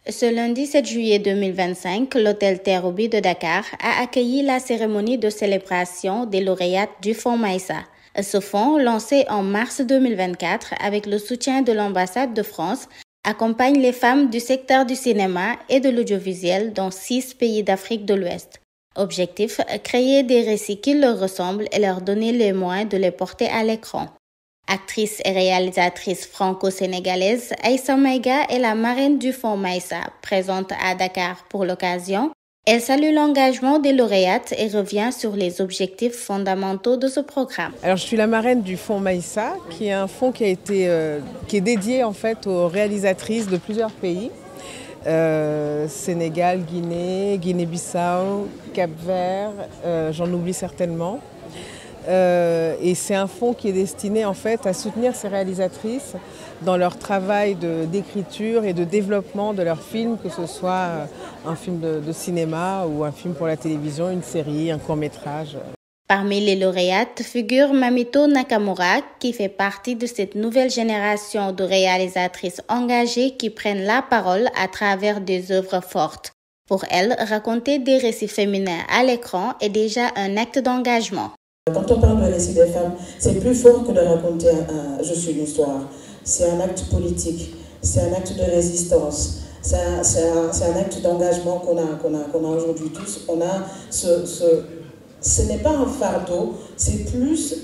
Ce lundi 7 juillet 2025, l'hôtel Terrou-Bi de Dakar a accueilli la cérémonie de célébration des lauréates du Fonds Maïssa. Ce fonds, lancé en mars 2024 avec le soutien de l'ambassade de France, accompagne les femmes du secteur du cinéma et de l'audiovisuel dans 6 pays d'Afrique de l'Ouest. Objectif, créer des récits qui leur ressemblent et leur donner les moyens de les porter à l'écran. Actrice et réalisatrice franco-sénégalaise, Aïssa Maïga est la marraine du Fonds Maïssa, présente à Dakar pour l'occasion. Elle salue l'engagement des lauréates et revient sur les objectifs fondamentaux de ce programme. Alors, je suis la marraine du Fonds Maïssa, qui est un fonds qui est dédié en fait aux réalisatrices de plusieurs pays. Sénégal, Guinée, Guinée-Bissau, Cap-Vert, j'en oublie certainement. Et c'est un fonds qui est destiné en fait à soutenir ces réalisatrices dans leur travail d'écriture et de développement de leurs films, que ce soit un film de cinéma ou un film pour la télévision, une série, un court-métrage. Parmi les lauréates figure Mamito Nakamura, qui fait partie de cette nouvelle génération de réalisatrices engagées qui prennent la parole à travers des œuvres fortes. Pour elle, raconter des récits féminins à l'écran est déjà un acte d'engagement. Quand on parle de récit des femmes, c'est plus fort que de raconter je suis une histoire. C'est un acte politique, c'est un acte de résistance, c'est un acte d'engagement qu'on a aujourd'hui tous. On a ce n'est pas un fardeau, c'est plus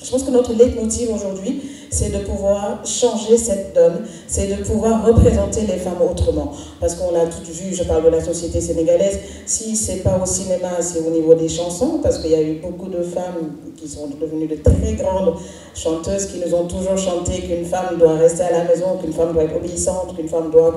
je pense que notre leitmotiv aujourd'hui, c'est de pouvoir changer cette donne, c'est de pouvoir représenter les femmes autrement. Parce qu'on a tout vu, je parle de la société sénégalaise, si ce n'est pas au cinéma, c'est au niveau des chansons, parce qu'il y a eu beaucoup de femmes qui sont devenues de très grandes chanteuses, qui nous ont toujours chanté qu'une femme doit rester à la maison, qu'une femme doit être obéissante, qu'une femme doit,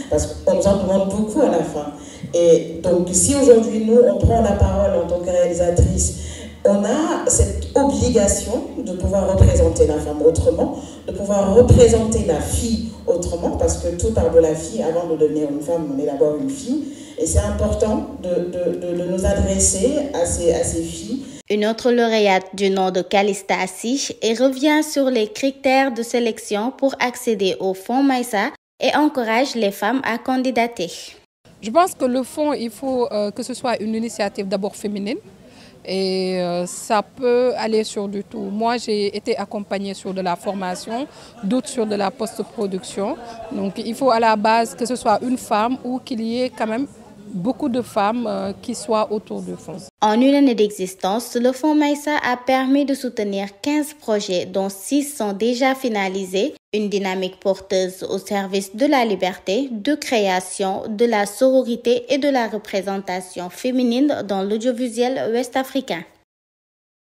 parce qu'on nous en demande beaucoup à la fin. Et donc, si aujourd'hui, nous, on prend la parole en tant que réalisatrice, on a cette obligation de pouvoir représenter la femme autrement, de pouvoir représenter la fille autrement, parce que tout part de la fille. Avant de devenir une femme, on est d'abord une fille. Et c'est important de nous adresser à ces filles. Une autre lauréate du nom de Calista Asich et revient sur les critères de sélection pour accéder au Fonds Maïssa et encourage les femmes à candidater. Je pense que le fonds, il faut que ce soit une initiative d'abord féminine. Et ça peut aller sur du tout. Moi, j'ai été accompagnée sur de la formation, d'autres sur de la post-production. Donc, il faut à la base que ce soit une femme ou qu'il y ait quand même beaucoup de femmes qui soient autour du fonds. En une année d'existence, le Fonds Maïssa a permis de soutenir 15 projets, dont 6 sont déjà finalisés. Une dynamique porteuse au service de la liberté, de création, de la sororité et de la représentation féminine dans l'audiovisuel ouest-africain.